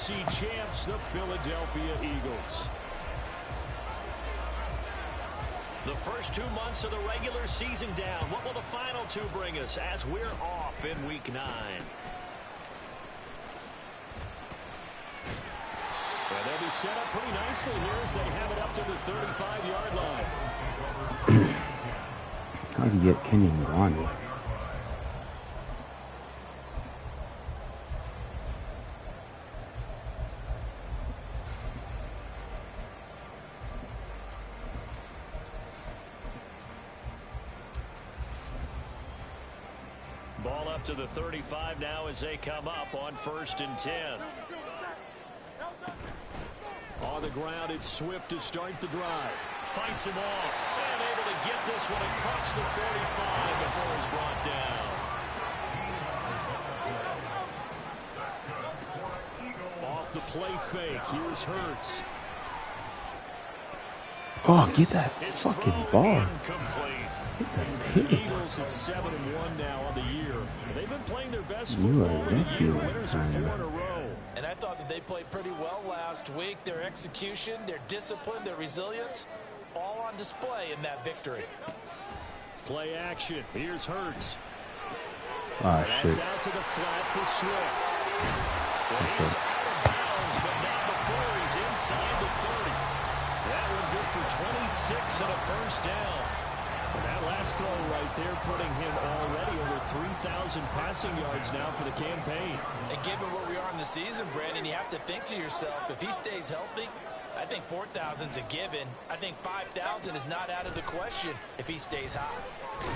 AFC champs, the Philadelphia Eagles. The first 2 months of the regular season down. What will the final two bring us as we're off in Week 9? And they'll be set up pretty nicely here as they have it up to the 35-yard line. How do you get Kenny Nganu? Ball up to the 35 now as they come up on 1st and 10. On the ground, it's Swift to start the drive. Fights him off and able to get this one across the 45 before he's brought down. Off the play fake, here's Hurts. Oh, get that fucking ball. Incomplete. Get that The pig. Eagles at 7-1 now on the year. They've been playing their best You football are in the lucky year. that Winners of 4 in a row. And I thought that they played pretty well last week. Their execution, their discipline, their resilience, all on display in that victory. Play action. Here's Hurts. Ah, That's shit. out to the flat for Swift. Well, he's out of bounds, but not before he's inside the 30. That one good for 26 and a first down. And that last throw right there putting him already over 3,000 passing yards now for the campaign. And given where we are in the season, Brandon, you have to think to yourself, if he stays healthy, I think 4,000's a given. I think 5,000 is not out of the question if he stays hot. Oh,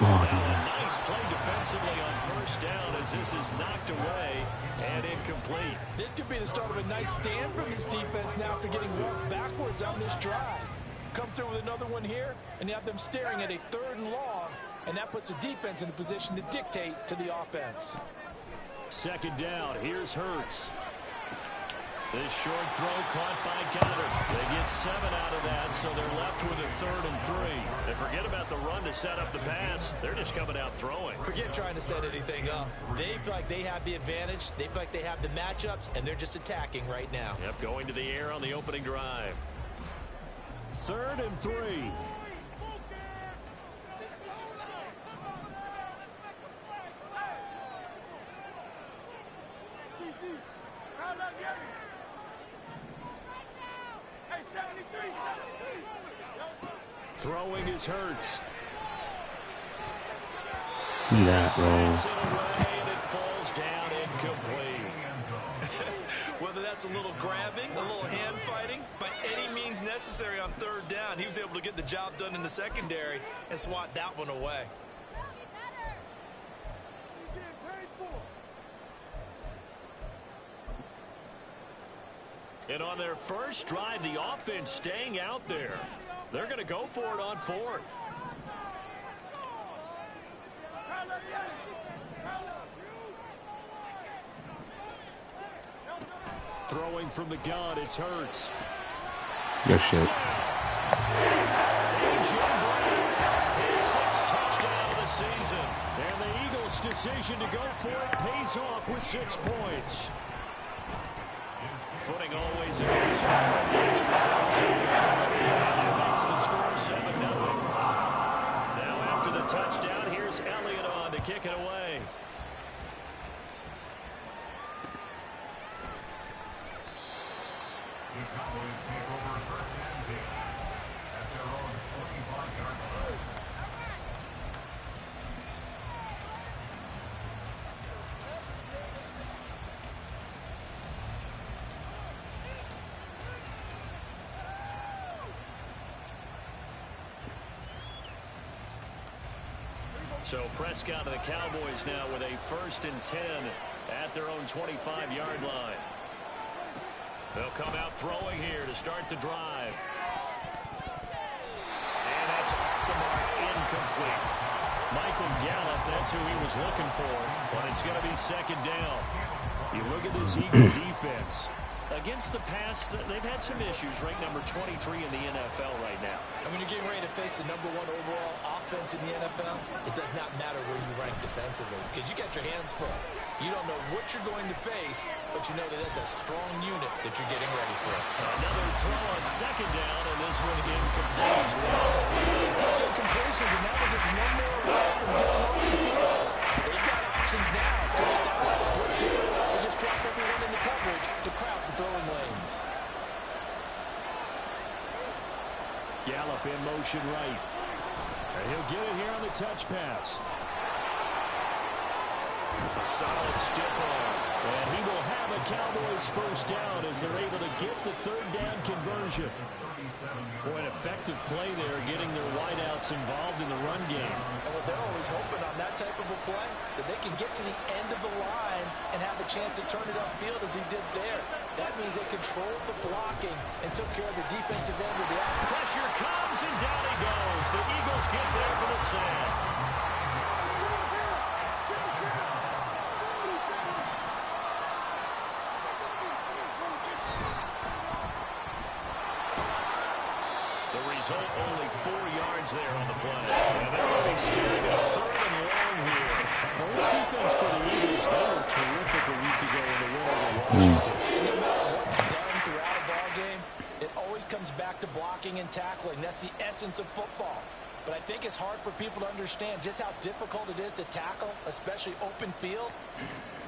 Now yeah. a nice play defensively on first down as this is knocked away and incomplete. This could be the start of a nice stand from this defense now after getting walked backwards on this drive. Come through with another one here, and you have them staring at a 3rd and long, and that puts the defense in a position to dictate to the offense. 2nd down, here's Hurts. This short throw caught by Goddard. They get 7 out of that, so they're left with a 3rd and 3. And forget about the run to set up the pass. They're just coming out throwing. Forget trying to set anything up. They feel like they have the advantage. They feel like they have the matchups, and they're just attacking right now. Yep, going to the air on the opening drive. 3rd and 3. Throwing is Hurts. That roll. Pass it away, and it falls down incomplete. Whether that's a little grabbing, a little hand fighting, by any means necessary on 3rd down, he was able to get the job done in the secondary and swat that one away. And on their first drive, the offense staying out there. They're going to go for it on 4th. Throwing from the gun, it's Hurts. Good shit. His 6th touchdown of the season. And the Eagles' decision to go for it pays off with 6 points. Footing always a concern with the extra points. And that makes the score 7-0. Now after the touchdown, here's Elliott on to kick it away. So Prescott and the Cowboys now with a 1st and 10 at their own 25-yard line. They'll come out throwing here to start the drive. And that's off the mark, incomplete. Michael Gallup, that's who he was looking for, but it's going to be 2nd down. You look at this Eagle defense. Against the pass, they've had some issues, ranked number 23 in the NFL right now. And when you're getting ready to face the #1 overall offense in the NFL, it does not matter where you rank defensively because you got your hands full. You don't know what you're going to face, but you know that that's a strong unit that you're getting ready for. Another throw on second down, and this one incomplete as well. Good completions, and now they're just one more away from getting off the field. They've got options now. Could they dial up the blitz here, or just drop everyone into coverage to crowd the throwing lanes? Gallup in motion right. And he'll get it here on the touch pass. A solid stiff arm. And he will have a Cowboys first down as they're able to get the third down conversion. Boy, an effective play there, getting their wideouts involved in the run game. And what they're always hoping on that type of a play, that they can get to the end of the line and have a chance to turn it upfield as he did there. That means they controlled the blocking and took care of the defensive end of the action. Pressure comes, and down he goes. The Eagles get there for the sack. Result only 4 yards there on the play. And they're going to be staring at a third and long here. Well, this defense for the Eagles, they were terrific a week ago in the win over Washington. No matter what's done throughout a ball game, it always comes back to blocking and tackling. That's the essence of football. But I think it's hard for people to understand just how difficult it is to tackle, especially open field.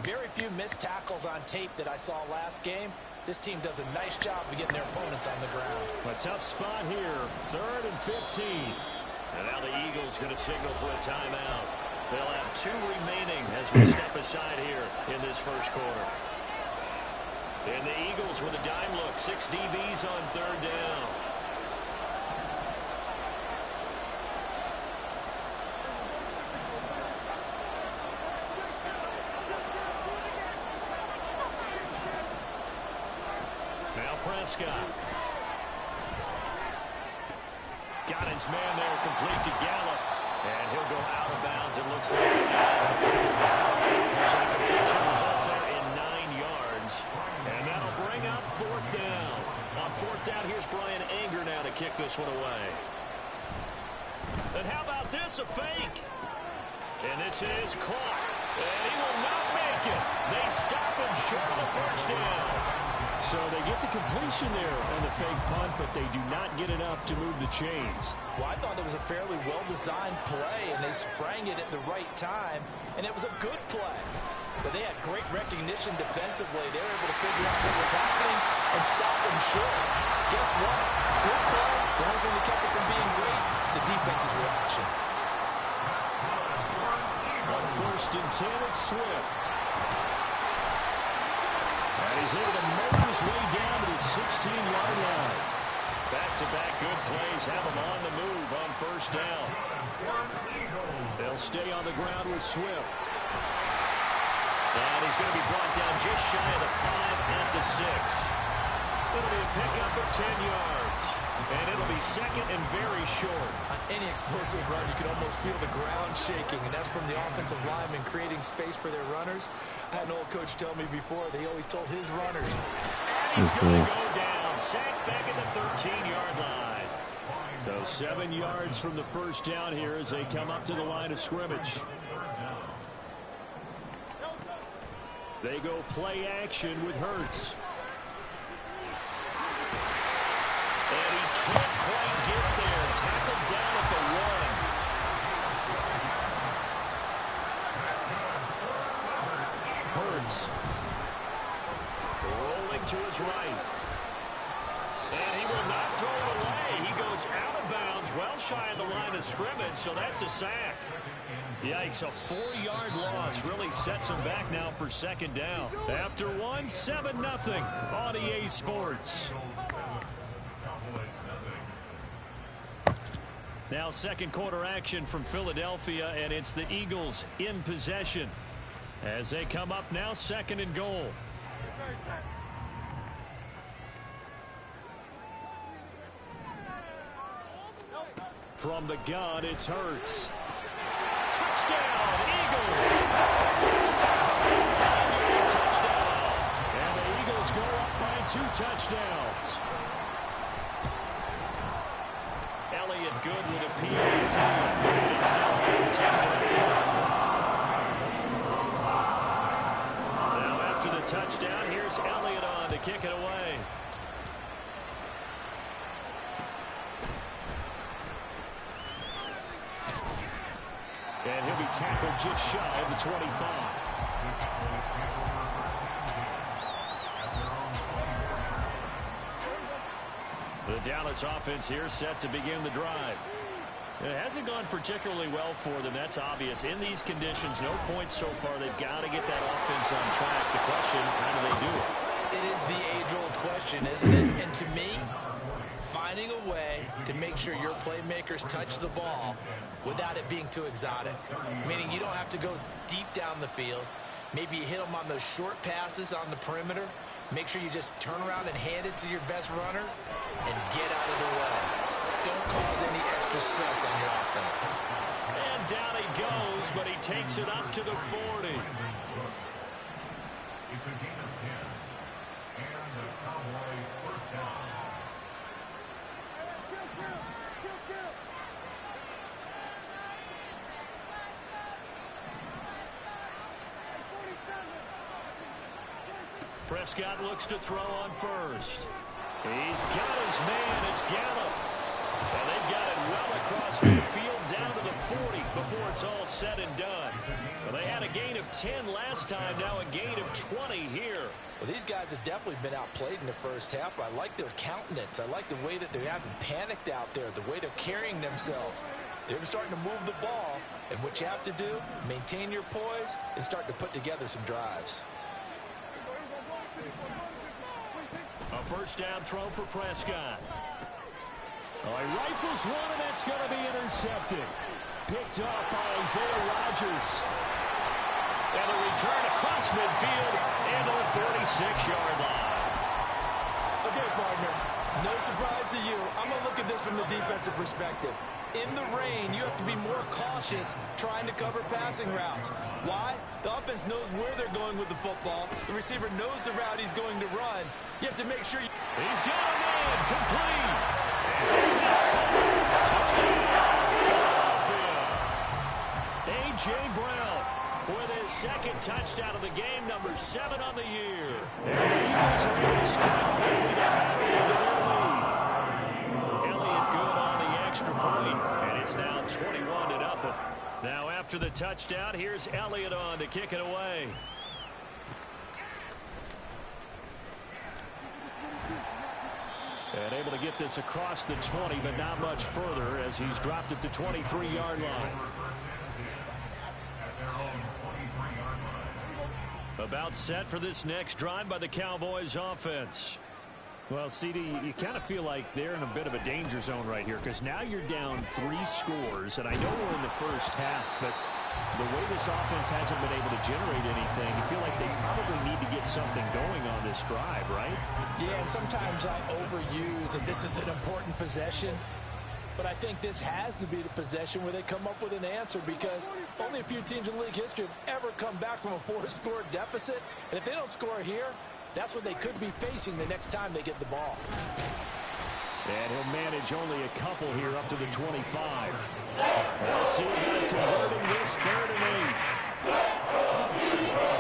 Very few missed tackles on tape that I saw last game. This team does a nice job of getting their opponents on the ground. A tough spot here, 3rd and 15. And now the Eagles going to signal for a timeout. They'll have 2 remaining as we step aside here in this first quarter. And the Eagles with a dime look, 6 DBs on 3rd down. Prescott. Got his man there, complete to Gallup. And he'll go out of bounds. It looks like so the completion results there in 9 yards. And that'll bring up 4th down. On 4th down, here's Brian Anger now to kick this one away. And how about this, a fake? And this is caught. And he will not make it. They stop him short of the first down. So they get the completion there on the fake punt, but they do not get enough to move the chains. Well, I thought it was a fairly well-designed play, and they sprang it at the right time, and it was a good play. But they had great recognition defensively. They were able to figure out what was happening and stop him short. Guess what? Good play. The only thing that kept it from being great, the defense's reaction. On 1st and 10, it's Swift. And he's able to motor his way down to the 16-yard line. Back-to-back good plays have him on the move on 1st down. They'll stay on the ground with Swift. And he's going to be brought down just shy of the 5 at the 6. It'll be a pickup of 10 yards. And it'll be 2nd and very short. On any explosive run, you can almost feel the ground shaking, and that's from the offensive linemen creating space for their runners. I had an old coach tell me before, they always told his runners. And he's going to go down, sacked back at the 13-yard line. So 7 yards from the first down here as they come up to the line of scrimmage. They go play action with Hurts. And he can't quite get there. Tackled down at the 1. Hurts. Rolling to his right. And he will not throw it away. He goes out of bounds, well shy of the line of scrimmage, so that's a sack. Yikes, a 4-yard loss really sets him back now for 2nd down. After 1, 7-0 on EA Sports. Now 2nd quarter action from Philadelphia, and it's the Eagles in possession as they come up now 2nd and goal. From the gun, it's Hurts. Touchdown, Eagles! Touchdown! And the Eagles go up by 2 touchdowns. Elliott good with a PAT. And it's now 14-0. on to kick it away. And he'll be tackled just shy of the 25. The Dallas offense here set to begin the drive. It hasn't gone particularly well for them. That's obvious. In these conditions, no points so far. They've got to get that offense on track. The question, how do they do it? It is the age-old question, isn't it? And to me, finding a way to make sure your playmakers touch the ball without it being too exotic. Meaning you don't have to go deep down the field. Maybe you hit them on those short passes on the perimeter. Make sure you just turn around and hand it to your best runner and get out of the way. Don't cause any extra stress on your offense. And down he goes, but he takes it up to the 40. It's a gain of 10. And the Cowboy first down. Prescott looks to throw on first. He's got his man. It's Gallup. And they've got it well across midfield down to the 40 before it's all said and done. Well, they had a gain of 10 last time, now a gain of 20 here. Well, these guys have definitely been outplayed in the first half, but I like their countenance. I like the way that they haven't panicked out there, the way they're carrying themselves. They're starting to move the ball, and what you have to do, maintain your poise and start to put together some drives. A first down throw for Prescott. Oh, he rifles one, and that's going to be intercepted. Picked up by Isaiah Rodgers. And a return across midfield into the 46-yard line. Okay, partner, no surprise to you. I'm going to look at this from the defensive perspective. In the rain, you have to be more cautious trying to cover passing routes. Why? The offense knows where they're going with the football. The receiver knows the route he's going to run. You have to make sure you... He's got a man, complete. And this is caught. Touchdown, Philadelphia. A.J. Brown with his second touchdown of the game, number 7 on the year. And the Eagles are able to strike quickly to add into their lead. Elliott good on the extra point, and it's now 21-0. Now after the touchdown, here's Elliott on to kick it away. And able to get this across the 20, but not much further as he's dropped it to 23-yard line. About set for this next drive by the Cowboys offense. Well, CD, you kind of feel like they're in a bit of a danger zone right here because now you're down 3 scores, and I know we're in the first half, but the way this offense hasn't been able to generate anything, you feel like they probably need to get something going on this drive, right? Yeah, and sometimes I overuse that this is an important possession, but I think this has to be the possession where they come up with an answer because only a few teams in league history have ever come back from a 4-score deficit, and if they don't score here, that's what they could be facing the next time they get the ball. And he'll manage only a couple here up to the 25. We'll see about converting this 3rd and 8.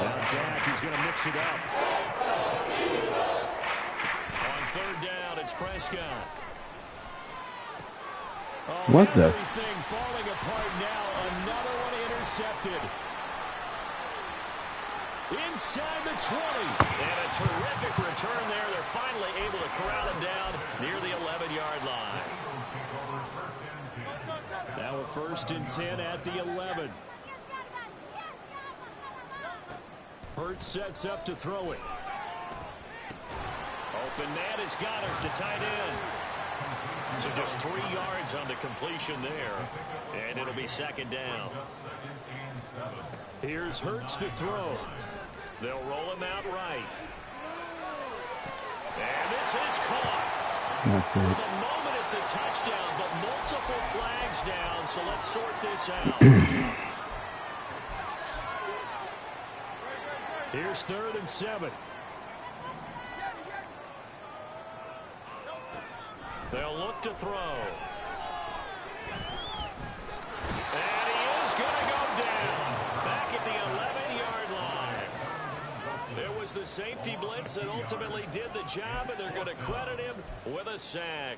Now Dak, he's going to mix it up. On 3rd down, it's Prescott. Oh, What the? Everything falling apart now. Another one intercepted. Inside the 20. And a terrific return there. They're finally able to corral him down near the 11-yard line. Now a 1st and 10 at the 11. Hurts sets up to throw it. Open man is Goddard to tight end. So just 3 yards on the completion there. And it'll be 2nd down. Here's Hurts to throw. They'll roll him out right. And this is caught. That's For it. the moment, it's a touchdown, but multiple flags down, so let's sort this out. Here's 3rd and 7. They'll look to throw. And he is going to go down. Back at the 11-yard line. It was the safety blitz that ultimately did the job, and they're going to credit him with a sack.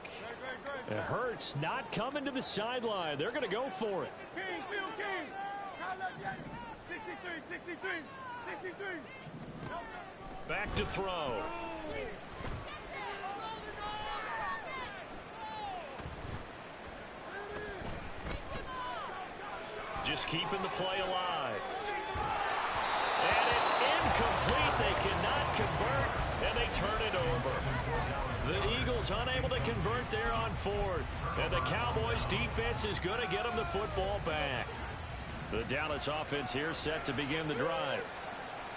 It hurts not coming to the sideline. They're going to go for it. Back to throw. Just keeping the play alive. And it's incomplete. They cannot convert, and they turn it over. The Eagles unable to convert there on fourth. And the Cowboys defense is going to get them the football back. The Dallas offense here set to begin the drive.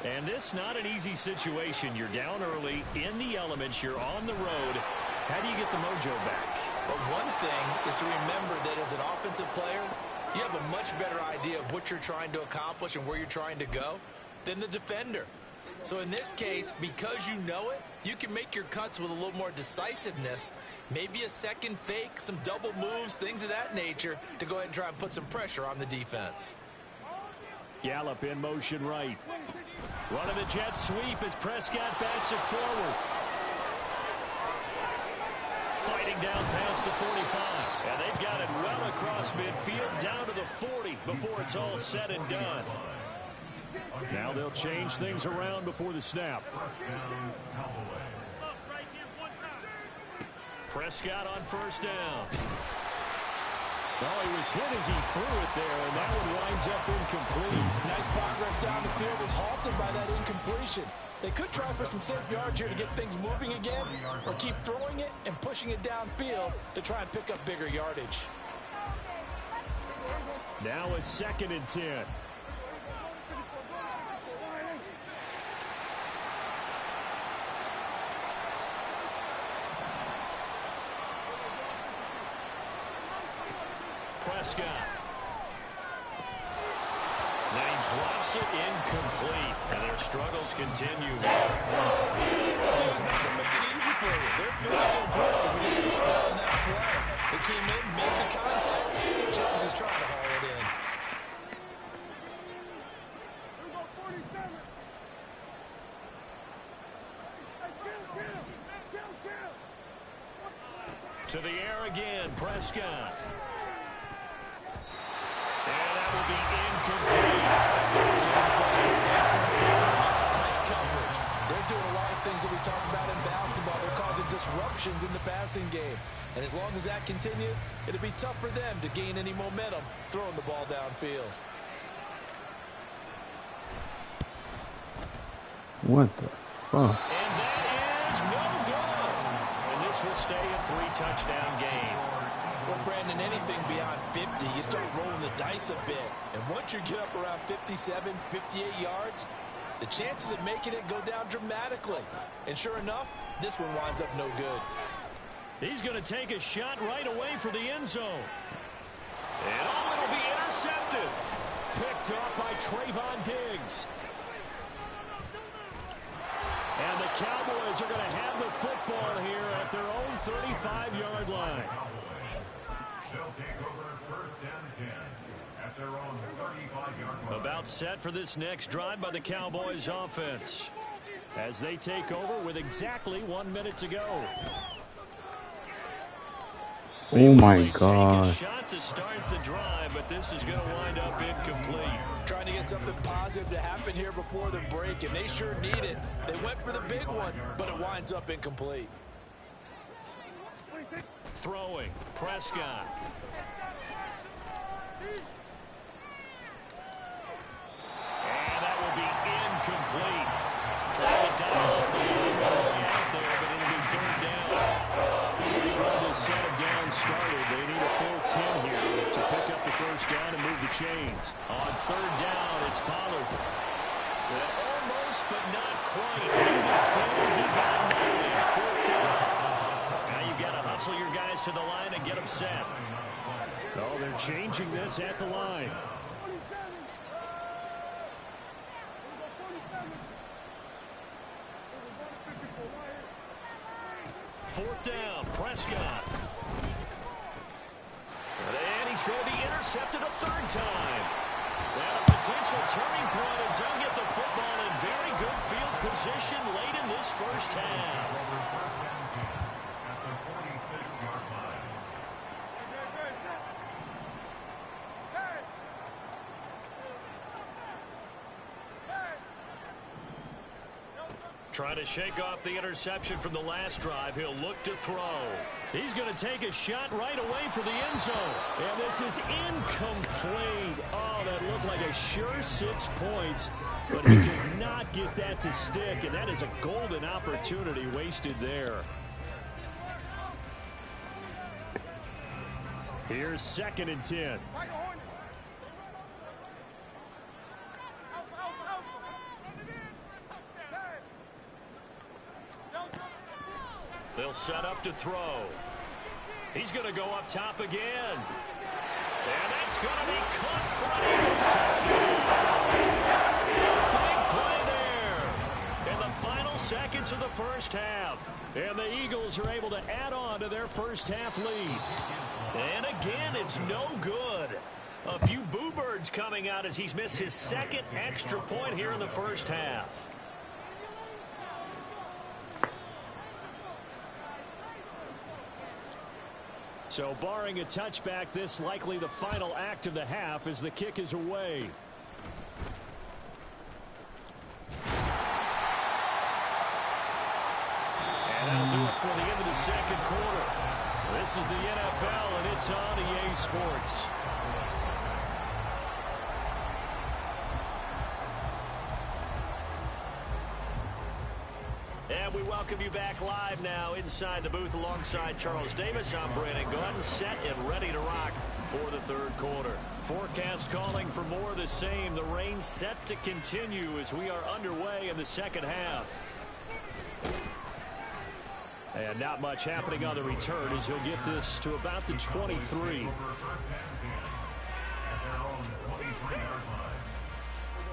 And this not an easy situation. You're down early, in the elements, you're on the road. How do you get the mojo back? But one thing is to remember that as an offensive player, you have a much better idea of what you're trying to accomplish and where you're trying to go than the defender. So in this case, because you know it, you can make your cuts with a little more decisiveness, maybe a second fake, some double moves, things of that nature, to go ahead and try and put some pressure on the defense. Gallup in motion right. Running the jet sweep as Prescott backs it forward. Fighting down past the 45. And they've got it well across midfield down to the 40 before it's all said and done. Now they'll change things around before the snap. Prescott on first down. Well, he was hit as he threw it there, and that one winds up incomplete. Nice progress down the field was halted by that incompletion. They could try for some safe yards here to get things moving again, or keep throwing it and pushing it downfield to try and pick up bigger yardage. Now a 2nd and 10. Prescott. Then he drops it incomplete, and their struggles continue. This team is not going to make it easy for you. They're physical group, and we just saw that on that play. They came in, made the contact, just as he's trying to haul it in. To the air again, Prescott. And that will be incomplete. Excellent coverage, tight coverage. They're doing a lot of things that we talk about in basketball. They're causing disruptions in the passing game. And as long as that continues, it'll be tough for them to gain any momentum throwing the ball downfield. What the fuck? And that is no good. And this will stay a 3-touchdown game. Well, Brandon, anything beyond 50, you start rolling the dice a bit. And once you get up around 57, 58 yards, the chances of making it go down dramatically. And sure enough, this one winds up no good. He's going to take a shot right away for the end zone. And it'll be intercepted. Picked off by Trayvon Diggs. And the Cowboys are going to have the football here at their own 35-yard line. They'll take over 1st and 10 at their own 35-yard line. About set for this next drive by the Cowboys offense as they take over with exactly 1 minute to go. Oh my Take a God. shot to start the drive, but this is going to wind up incomplete. Trying to get something positive to happen here before the break, and they sure need it. They went for the big one, but it winds up incomplete. Throwing, Prescott. And that will be incomplete. Trying to dial up the ball out there, but it'll be 3rd down. Well, this set of downs started. They need a full 10 here to pick up the 1st down and move the chains. On 3rd down, it's Pollard. Almost, but not quite. Needed 10, he got 9. 4th down. Now you've got to hustle your guys to the line and get them set. Oh, they're changing this at the line. Fourth down, Prescott. And he's going to be intercepted a 3rd time. And a potential turning point as they'll get the football in very good field position late in this first half. At the 46-yard line. Trying to shake off the interception from the last drive. He'll look to throw. He's going to take a shot right away for the end zone. And this is incomplete. Oh, that looked like a sure 6 points. But he could not get that to stick. And that is a golden opportunity wasted there. Here's 2nd and 10. They'll set up to throw. He's going to go up top again. And that's going to be caught for an Eagles touchdown. Big play there. In the final seconds of the first half. And the Eagles are able to add on to their first half lead. And again, it's no good. A few boo birds coming out as he's missed his 2nd extra point here in the first half. So barring a touchback, this likely the final act of the half as the kick is away. And that'll do it for the end of the 2nd quarter. This is the NFL, and it's on EA Sports. And we welcome you back live now inside the booth alongside Charles Davis. I'm Brandon Gunn, set and ready to rock for the 3rd quarter. Forecast calling for more of the same. The rain set to continue as we are underway in the 2nd half. And not much happening on the return as he'll get this to about the 23.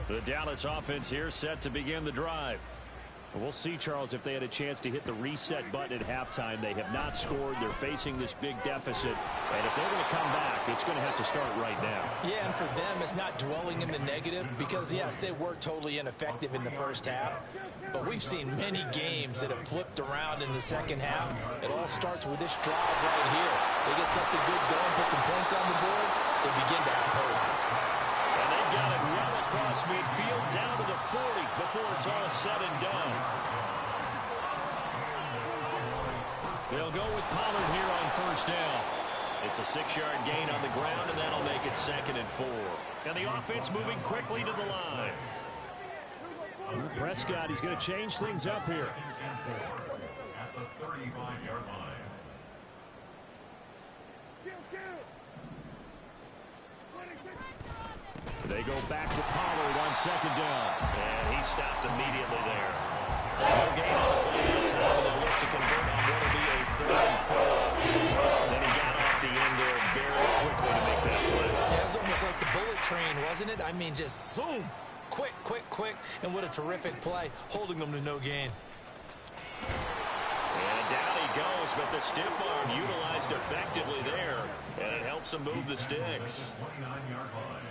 The Dallas offense here set to begin the drive. We'll see, Charles, if they had a chance to hit the reset button at halftime. They have not scored. They're facing this big deficit. And if they're going to come back, it's going to have to start right now. Yeah, and for them, it's not dwelling in the negative because, yes, they were totally ineffective in the first half. But we've seen many games that have flipped around in the 2nd half. It all starts with this drive right here. They get something good going, put some points on the board, they begin to have hope. And they've got it well across midfield down to the 40 before it's all said and done. They'll go with Pollard here on 1st down. It's a 6-yard gain on the ground, and that'll make it 2nd and 4. And the offense moving quickly to the line. Prescott, he's going to change things up here. At the 35-yard line. They go back to Pollard on 2nd down. And he stopped immediately there. No gain on the play that time, and they'll look to convert on what will be a 3rd and 4. Then he got off the end there very quickly to make that play. Yeah, it was almost like the bullet train, wasn't it? I mean, just zoom. Quick, quick, quick. And what a terrific play, holding them to no gain. And down he goes, but the stiff arm utilized effectively there. And it helps him move the sticks. 29-yard line.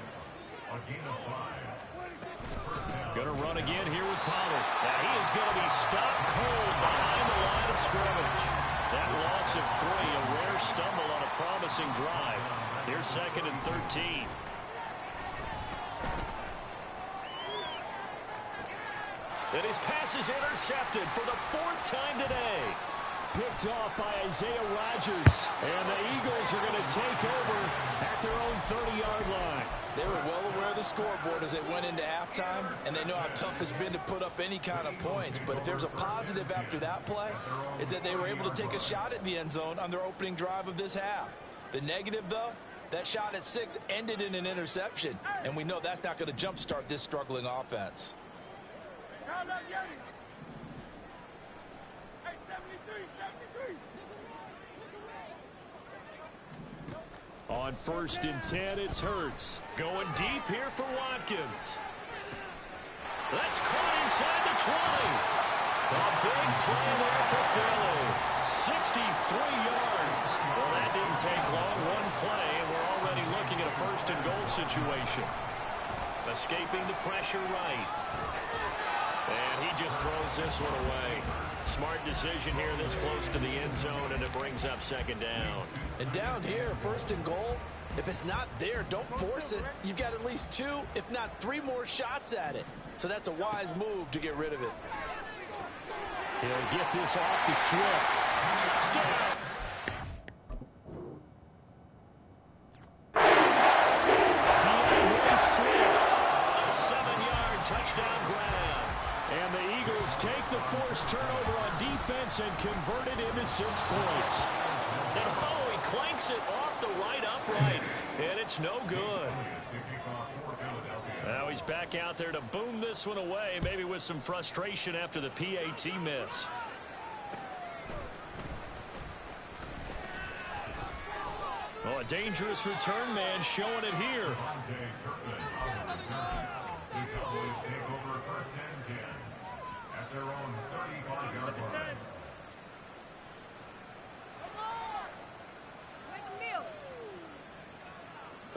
A gain of 5. Going to run again here with Pollard. Now he is going to be stopped cold behind the line of scrimmage. That loss of 3, a rare stumble on a promising drive. Here's 2nd and 13. And his pass is intercepted for the 4th time today. Picked off by Isaiah Rodgers. And the Eagles are going to take over at their own 30-yard line. They were well aware of the scoreboard as they went into halftime, and they know how tough it's been to put up any kind of points. But if there's a positive after that play, is that they were able to take a shot at the end zone on their opening drive of this half. The negative, though, that shot at 6 ended in an interception, and we know that's not going to jumpstart this struggling offense. On 1st and 10, it's Hurts. Going deep here for Watkins. That's caught inside the 20. A big play there for Philly. 63 yards. Well, that didn't take long. One play, and we're already looking at a 1st and goal situation. Escaping the pressure right. And he just throws this one away. Smart decision here this close to the end zone, and it brings up second down. And down here, 1st and goal, if it's not there, don't force it. You've got at least 2, if not 3 more shots at it. So that's a wise move to get rid of it. He'll get this off to Swift. Touchdown! Swift, a 7-yard touchdown grab. And the Eagles take the forced turnover on defense and convert it into 6 points. And oh, he clanks it off the right upright, and it's no good. Now he's back out there to boom this one away, maybe with some frustration after the PAT miss. Oh, a dangerous return man showing it here. The Cowboys take over 1st and 10 at their own 35-yard line.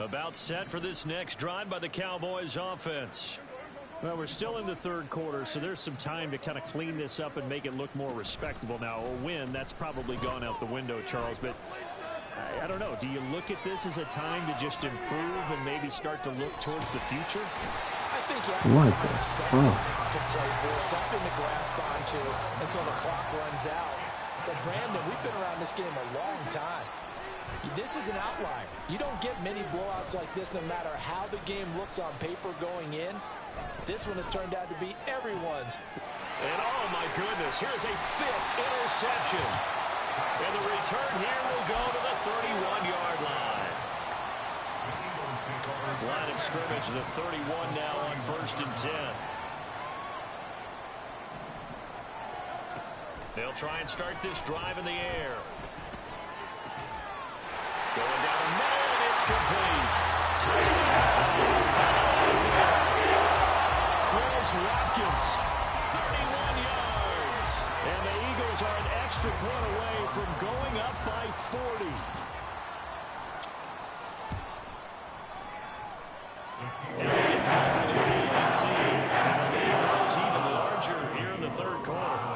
About set for this next drive by the Cowboys offense. Well, we're still in the 3rd quarter, so there's some time to kind of clean this up and make it look more respectable. Now, a win, that's probably gone out the window, Charles, but I don't know. Do you look at this as a time to just improve and maybe start to look towards the future? I think you have to find something to play for, something to grasp onto until the clock runs out. But, Brandon, we've been around this game a long time. This is an outlier. You don't get many blowouts like this no matter how the game looks on paper going in. This one has turned out to be everyone's. And, oh, my goodness, here's a 5th interception. And the return here will go to the 31-yard line. Line of scrimmage, the 31 now on 1st and 10. They'll try and start this drive in the air. Going down the middle, and it's complete. Touchdown. Chris Watkins, 31 yards. And the Eagles are an extra point away from going up by 40. And they go to the PAT. And the lead grows even larger here in the 3rd quarter.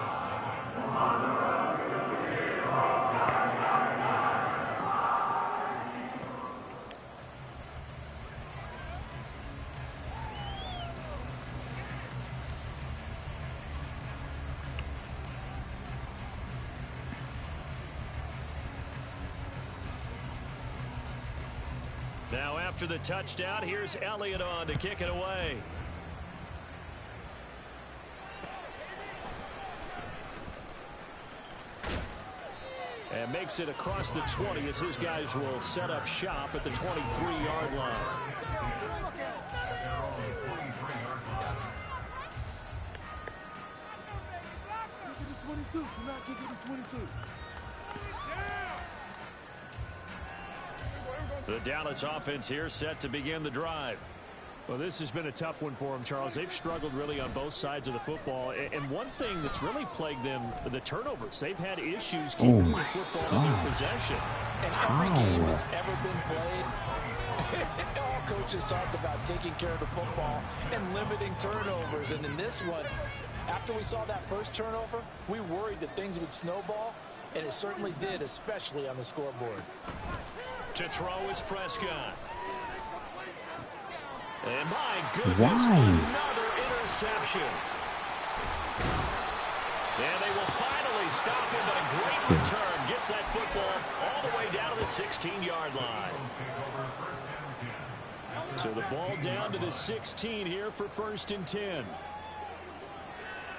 Now after the touchdown, here's Elliott on to kick it away. And makes it across the 20 as his guys will set up shop at the 23-yard line. Do not kick it to 22. The Dallas offense here set to begin the drive. Well, this has been a tough one for them, Charles. They've struggled really on both sides of the football. And one thing that's really plagued them, the turnovers. They've had issues keeping the football in their possession. And every game that's ever been played, all coaches talk about taking care of the football and limiting turnovers. And in this one, after we saw that first turnover, we worried that things would snowball, and it certainly did, especially on the scoreboard. To throw is Prescott. And my goodness, another interception. And they will finally stop him, but a great return gets that football all the way down to the 16-yard line. So the ball down to the 16 here for 1st and 10.